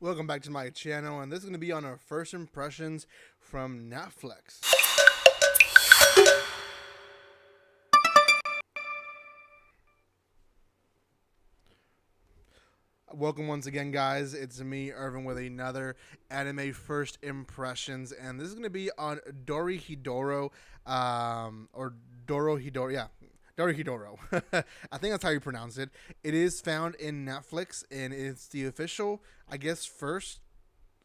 Welcome back to my channel, and this is going to be on our first impressions from Netflix. Welcome once again, guys. It's me, Irvin, with another anime first impressions, and this is going to be on DoroHeDoro, or DoroHeDoro, yeah. DoroHeDoro. I think that's how you pronounce it. It is found in Netflix, and it's the official, I guess, first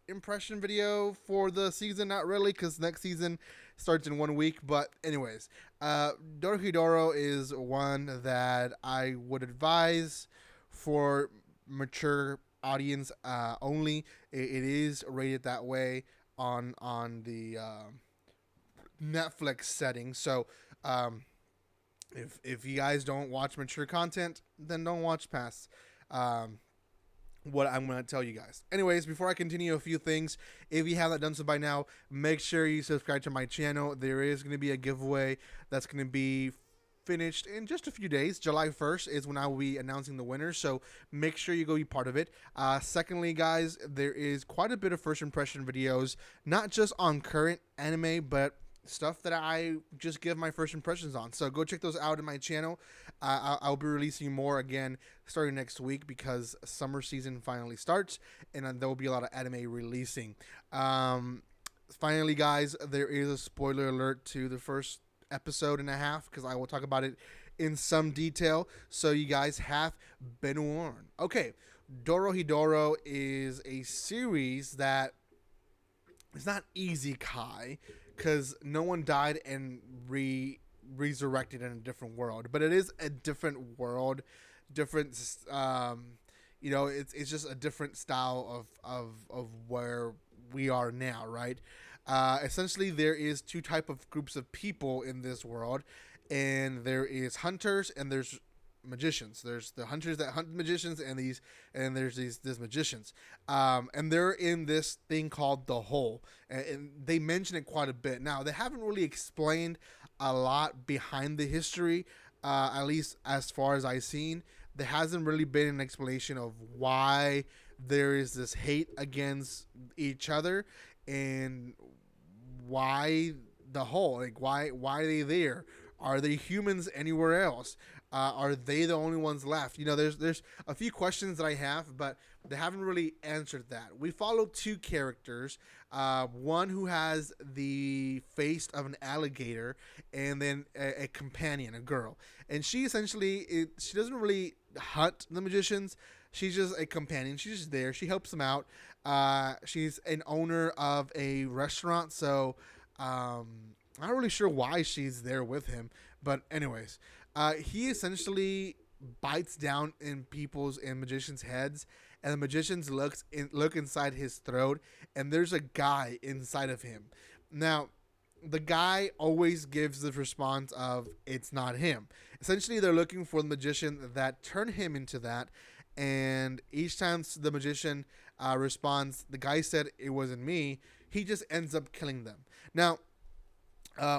impression video for the season. Not really, because next season starts in 1 week. But anyways, DoroHeDoro is one that I would advise for mature audience only. It is rated that way on the Netflix setting. So if you guys don't watch mature content, then don't watch past what I'm going to tell you guys. Anyways, before I continue, a few things. If you haven't done so by now, make sure you subscribe to my channel. There is going to be a giveaway that's going to be finished in just a few days. July 1st is when I will be announcing the winner, so make sure you go be part of it. Secondly, guys, there is quite a bit of first impression videos, not just on current anime, but stuff that I just give my first impressions on. So go check those out in my channel. I'll be releasing more again starting next week because summer season finally starts, and there will be a lot of anime releasing. Finally, guys, there is a spoiler alert to the first episode and a half because I will talk about it in some detail, so you guys have been warned. Okay, DoroHeDoro is a series that is not easy, Kai, because no one died and resurrected in a different world, but it is a different world, different it's just a different style of where we are now, right? Essentially, there is two type of groups of people in this world, and there is hunters and there's magicians. There's the hunters that hunt magicians, and there's these magicians, and they're in this thing called the hole, and they mention it quite a bit. Now, they haven't really explained a lot behind the history, at least as far as I've seen. There hasn't really been an explanation of why there is this hate against each other and why the hole, like why are they there? Are they humans anywhere else? Are they the only ones left? You know, there's a few questions that I have, but they haven't really answered that. We follow two characters, one who has the face of an alligator, and then a companion, a girl. And she essentially, she doesn't really hunt the magicians. She's just a companion. She's just there. She helps them out. She's an owner of a restaurant, so I'm not really sure why she's there with him. But anyways, he essentially bites down in people's and magicians' heads, and the magicians look inside his throat, and there's a guy inside of him. Now, the guy always gives the response of it's not him. Essentially, they're looking for the magician that turned him into that, and each time the magician responds, the guy said it wasn't me, he just ends up killing them. Now,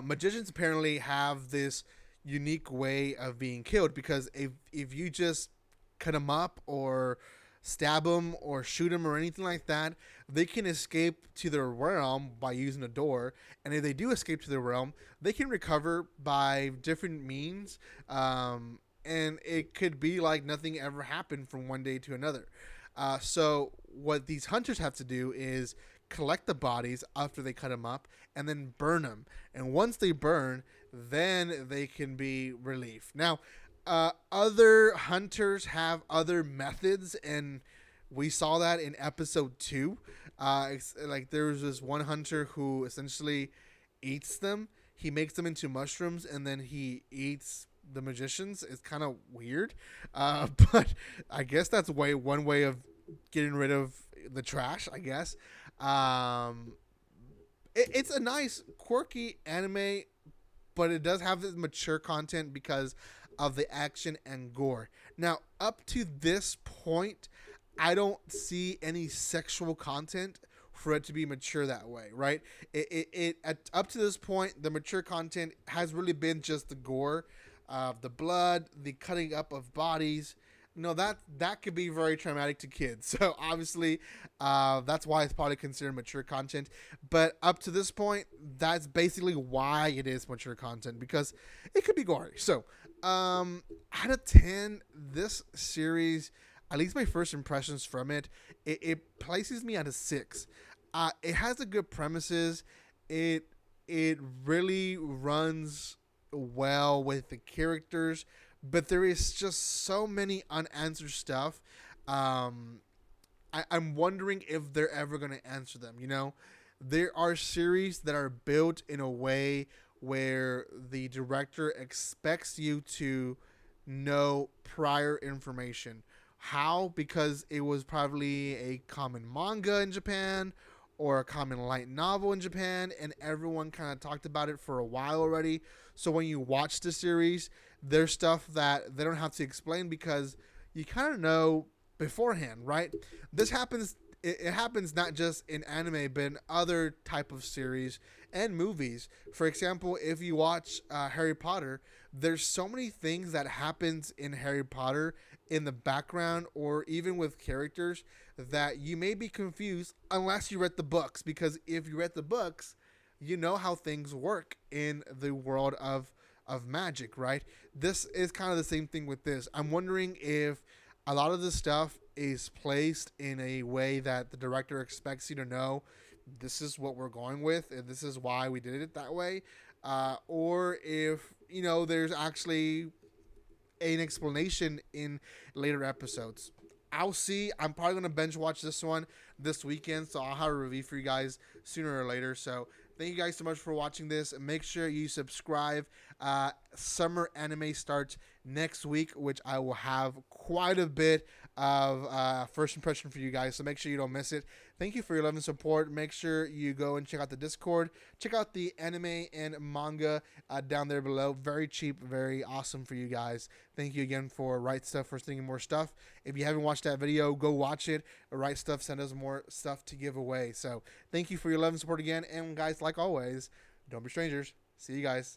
magicians apparently have this unique way of being killed, because if you just cut them up or stab them or shoot them or anything like that, they can escape to their realm by using a door. And if they do escape to their realm, they can recover by different means, and it could be like nothing ever happened from one day to another. So what these hunters have to do is collect the bodies after they cut them up and then burn them. And once they burn, then they can be relieved. Now, other hunters have other methods, and we saw that in episode 2. Like there was this one hunter who essentially eats them. He makes them into mushrooms, and then he eats the magicians. It's kind of weird, but I guess that's one way of getting rid of the trash, I guess. It's a nice, quirky anime, but it does have this mature content because of the action and gore. Now, up to this point, I don't see any sexual content for it to be mature that way, right? Up to this point, the mature content has really been just the gore, the blood, the cutting up of bodies, No, that could be very traumatic to kids. So obviously, that's why it's probably considered mature content. But up to this point, that's basically why it is mature content, because it could be gory. So, out of 10, this series, at least my first impressions from it places me at a 6. It has a good premises. It it really runs well with the characters, but there is just so many unanswered stuff. Um, I'm wondering if they're ever going to answer them. You know, there are series that are built in a way where the director expects you to know prior information. How? Because it was probably a common manga in Japan or a common light novel in Japan, and everyone kind of talked about it for a while already. So when you watch the series, there's stuff that they don't have to explain because you kind of know beforehand, right? This happens. It happens not just in anime, but in other type of series and movies. For example, if you watch Harry Potter, there's so many things that happens in Harry Potter in the background or even with characters that you may be confused unless you read the books. Because if you read the books, you know how things work in the world of magic, right? This is kind of the same thing with this. I'm wondering if a lot of the stuff is placed in a way that the director expects you to know this is what we're going with and this is why we did it that way, or if there's actually an explanation in later episodes. I'll see. I'm probably gonna binge watch this one this weekend, so I'll have a review for you guys sooner or later. So thank you guys so much for watching this. Make sure you subscribe. Summer anime starts next week, which I will have quite a bit of first impression for you guys. So make sure you don't miss it. Thank you for your love and support. Make sure you go and check out the Discord. Check out the anime and manga down there below. Very cheap, very awesome for you guys. Thank you again for Right Stuff for sending more stuff. If you haven't watched that video, go watch it. Right Stuff send us more stuff to give away. So thank you for your love and support again. And guys, like always, don't be strangers. See you guys.